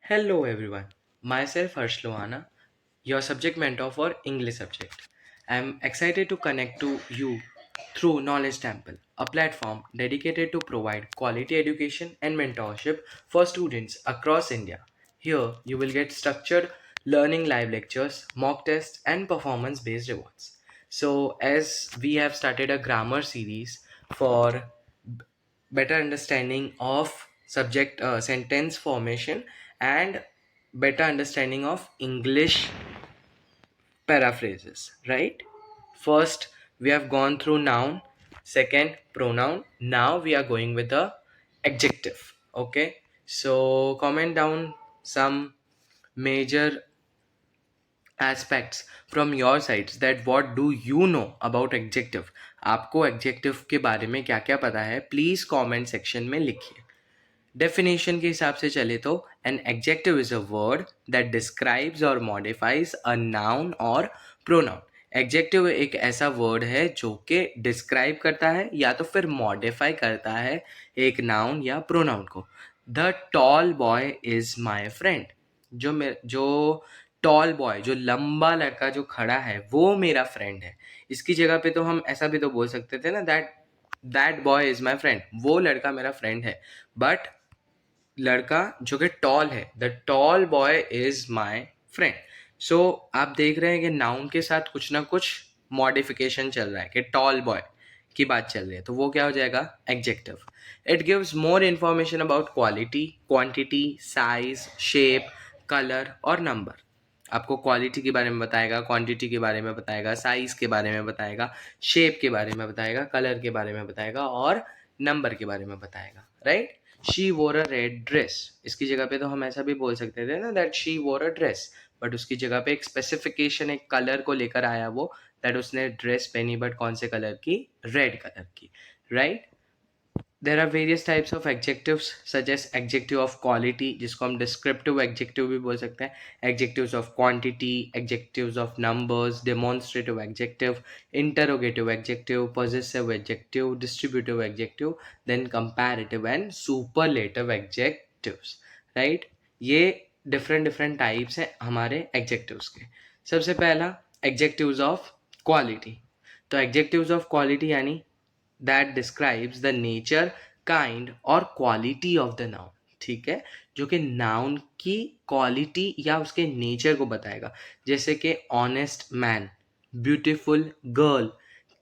Hello everyone, myself Harsh Loana, your subject mentor for English subject. I am excited to connect to you through Knowledge Temple, a platform dedicated to provide quality education and mentorship for students across India. Here you will get structured learning live lectures, mock tests and performance based rewards. So as we have started a grammar series for better understanding of subject sentence formation and better understanding of English paraphrases, right? First we have gone through noun, second pronoun, now we are going with the adjective. Okay, so comment down some major aspects from your sides that what do you know about adjective. आपको adjective के बारे में क्या क्या पता है, please comment section में लिखिए. डेफिनेशन के हिसाब से चले तो an adjective is a word that describes और मॉडिफाइज अ नाउन और प्रोनाउन. एडजेक्टिव एक ऐसा वर्ड है जो कि डिस्क्राइब करता है या तो फिर मॉडिफाई करता है एक नाउन या प्रोनाउन को. The tall boy is my friend. जो टॉल बॉय, जो लंबा लड़का जो खड़ा है वो मेरा फ्रेंड है. इसकी जगह पे तो हम ऐसा भी तो बोल सकते थे ना, that boy is my friend, वो लड़का मेरा फ्रेंड है. बट लड़का जो कि टॉल है, the tall boy is my friend. So आप देख रहे हैं कि नाउन के साथ कुछ ना कुछ मॉडिफिकेशन चल रहा है कि टॉल बॉय की बात चल रही है, तो वो क्या हो जाएगा, adjective. It gives more information about quality, quantity, size, shape, colour और नंबर. आपको क्वालिटी के बारे में बताएगा, क्वांटिटी के बारे में बताएगा, साइज के बारे में बताएगा, शेप के बारे में बताएगा, कलर के बारे में बताएगा और नंबर के बारे में बताएगा, राइट. शी वोर अ रेड ड्रेस. इसकी जगह पे तो हम ऐसा भी बोल सकते थे ना, दैट शी वोर अ ड्रेस, बट उसकी जगह पे एक स्पेसिफिकेशन, एक कलर को लेकर आया वो, दैट उसने ड्रेस पहनी बट कौन से कलर की, रेड कलर की, right. There are various types of adjectives such as adjective of quality, जिसको हम descriptive adjective भी बोल सकते हैं, adjectives of quantity, adjectives of numbers, demonstrative adjective, interrogative adjective, possessive adjective, distributive adjective, then comparative and superlative adjectives, right. ये different different types हैं हमारे adjectives के. सबसे पहला adjectives of quality. तो adjectives of quality यानी that describes the nature, kind और quality of the noun. ठीक है, जो कि नाउन की क्वालिटी या उसके नेचर को बताएगा. जैसे कि honest man, beautiful girl,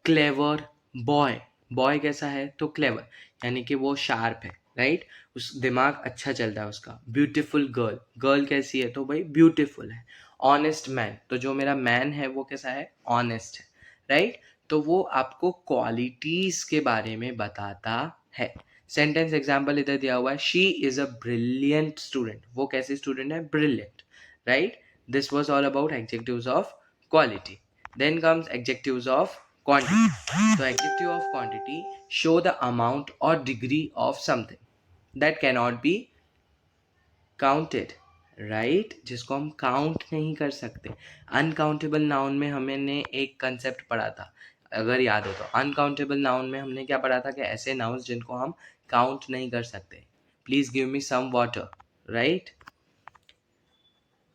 clever boy. Boy कैसा है तो क्लेवर, यानी कि वो शार्प है, राइट. उस दिमाग अच्छा चलता है उसका. ब्यूटीफुल गर्ल, गर्ल कैसी है तो भाई ब्यूटीफुल है. ऑनेस्ट मैन, तो जो मेरा मैन है वो कैसा है, ऑनेस्ट है, राइट. तो वो आपको क्वालिटीज के बारे में बताता है. सेंटेंस एग्जाम्पल इधर दिया हुआ है, she is a brilliant student. वो कैसे स्टूडेंट है, brilliant, right. This was all about adjectives of quality. Then comes adjectives of quantity. तो adjective of quantity show the amount और degree of something that cannot be counted, right, जिसको हम count नहीं कर सकते. अनकाउंटेबल नाउन में हमने एक कंसेप्ट पढ़ा था, अगर याद हो तो. अनकाउंटेबल नाउन में हमने क्या पढ़ा था कि ऐसे नाउन्स जिनको हम काउंट नहीं कर सकते. Please give me some water, right.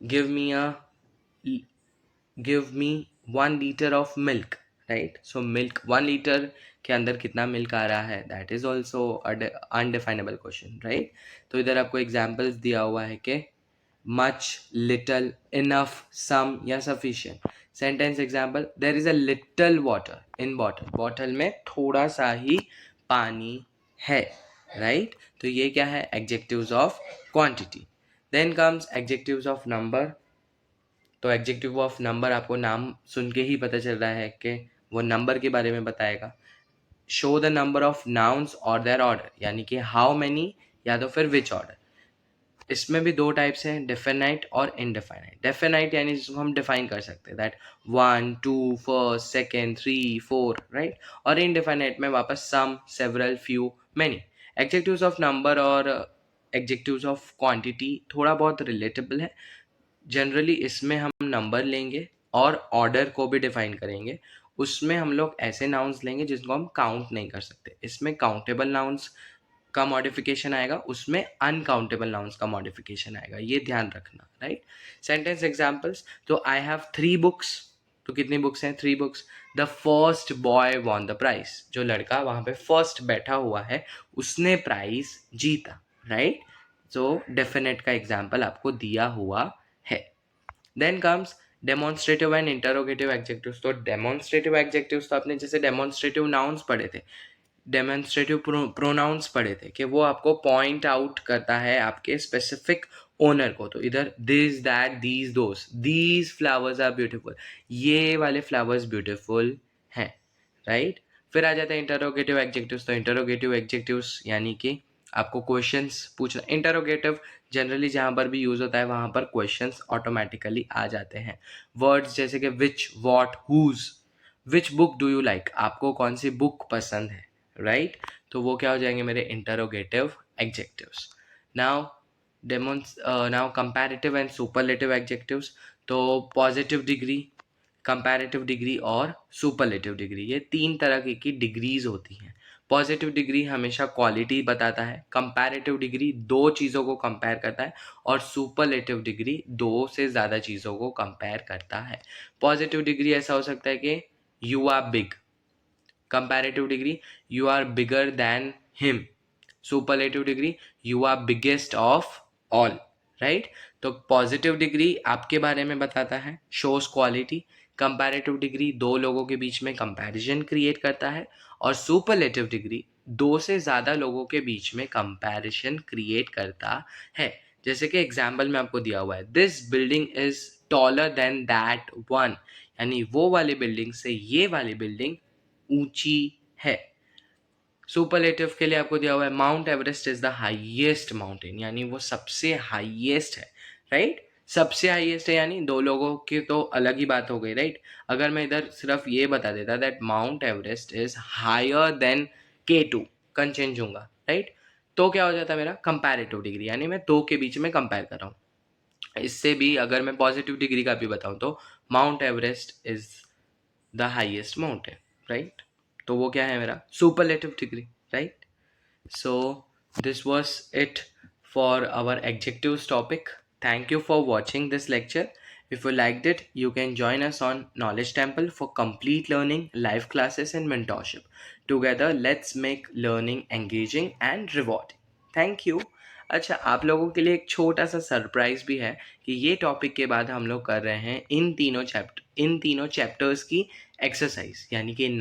Give me a give me 1 litre of milk, right. So milk 1 litre के अंदर कितना मिल्क आ रहा है, that is also undefinable question, right. तो इधर आपको एग्जाम्पल्स दिया हुआ है कि much, little, enough, some या sufficient. Sentence example, there is a little water in bottle. Bottle में थोड़ा सा ही पानी है, राइट. तो ये क्या है, adjectives of quantity. Then comes adjectives of number. तो एडजेक्टिव ऑफ नंबर आपको नाम सुन के ही पता चल रहा है कि वो नंबर के बारे में बताएगा. Show the number of nouns और देयर ऑर्डर, यानी कि हाउ मैनी या तो फिर विच ऑर्डर. इसमें भी दो टाइप्स हैं, डेफिनाइट और इनडेफिनाइट. डेफिनाइट यानी जिसको हम डिफाइन कर सकते हैं, दैट 1 2 फर्स्ट सेकेंड 3 4, राइट. और इनडेफिनाइट में वापस some, several, few, many. Adjectives of number और एडजेक्टिव्स ऑफ क्वांटिटी थोड़ा बहुत रिलेटेबल है. जनरली इसमें हम नंबर लेंगे और ऑर्डर को भी डिफाइन करेंगे. उसमें हम लोग ऐसे नाउन्स लेंगे जिसको हम काउंट नहीं कर सकते. इसमें काउंटेबल नाउन्स का मॉडिफिकेशन आएगा, उसमें अनकाउंटेबल नाउन्स का मॉडिफिकेशन आएगा, ये ध्यान रखना, राइट। सेंटेंस एग्जांपल्स, तो आई हैव 3 बुक्स, तो कितनी बुक्स हैं? 3 books. The first boy won the prize, जो लड़का वहां पे फर्स्ट बैठा हुआ है उसने प्राइज जीता, राइट। सो डेफिनेट का एग्जाम्पल आपको दिया हुआ है। Then comes demonstrative and interrogative adjectives. तो डेमोन्स्ट्रेटिव एडजेक्टिव्स तो आपने जैसे डेमोन्स्ट्रेटिव नाउन्स पढ़े थे, डेमोन्स्ट्रेटिव प्रोनाउंस पढ़े थे कि वो आपको पॉइंट आउट करता है आपके स्पेसिफिक ओनर को। तो इधर this, that, these, those, these flowers are beautiful, ये वाले फ्लावर्स ब्यूटीफुल हैं, राइट। फिर आ जाते हैं इंटरोगेटिव एडजेक्टिव्स। तो इंटरोगेटिव एडजेक्टिव्स यानी कि आपको क्वेश्चंस पूछना। इंटरोगेटिव जनरली जहाँ पर भी यूज होता है वहाँ पर क्वेश्चंस ऑटोमेटिकली आ जाते हैं। वर्ड्स जैसे कि which, what, whose, which book do you like, आपको कौन सी बुक पसंद है, राइट। तो वो क्या हो जाएंगे मेरे interrogative adjectives. Now now comparative and superlative adjectives. तो पॉजिटिव डिग्री, कंपैरेटिव डिग्री और सुपरलेटिव डिग्री, ये 3 तरह की डिग्रीज होती हैं। पॉजिटिव डिग्री हमेशा क्वालिटी बताता है, कंपैरेटिव डिग्री 2 चीज़ों को कंपेयर करता है, और सुपरलेटिव डिग्री 2 से ज़्यादा चीज़ों को कंपेयर करता है। पॉजिटिव डिग्री ऐसा हो सकता है कि you are big, comparative degree you are bigger than him, superlative degree you are biggest of all, right. तो पॉजिटिव डिग्री आपके बारे में बताता है, शोज क्वालिटी। कंपैरेटिव डिग्री 2 लोगों के बीच में कंपैरिजन क्रिएट करता है, और सुपरलेटिव डिग्री 2 से ज़्यादा लोगों के बीच में कंपैरिजन क्रिएट करता है। जैसे कि एग्जाम्पल में आपको दिया हुआ है, this building is taller than that one, यानी वो वाली बिल्डिंग से ये वाली बिल्डिंग ऊंची है। सुपरलेटिव के लिए आपको दिया हुआ है, mount Everest is the highest mountain, यानी वो सबसे हाईएस्ट है, राइट। सबसे हाईएस्ट है यानी 2 लोगों की तो अलग ही बात हो गई, राइट। अगर मैं इधर सिर्फ ये बता देता that Mount Everest is higher than K2 Kanchenjunga, right, तो क्या हो जाता है मेरा कंपैरेटिव डिग्री, यानी मैं 2 के बीच में कंपेयर कर रहा हूँ। इससे भी अगर मैं पॉजिटिव डिग्री का भी बताऊँ तो Mount Everest is the highest mountain, right. तो वो क्या है मेरा superlative degree, right. So this was it for our adjectives topic. Thank you for watching this lecture. If you liked it, you can join us on Knowledge Temple for complete learning, live classes and mentorship. Together, let's make learning engaging and rewarding. Thank you. अच्छा, आप लोगों के लिए एक छोटा सा surprise भी है कि ये टॉपिक के बाद हम लोग कर रहे हैं इन तीनों चैप्टर्स की एक्सरसाइज, यानी कि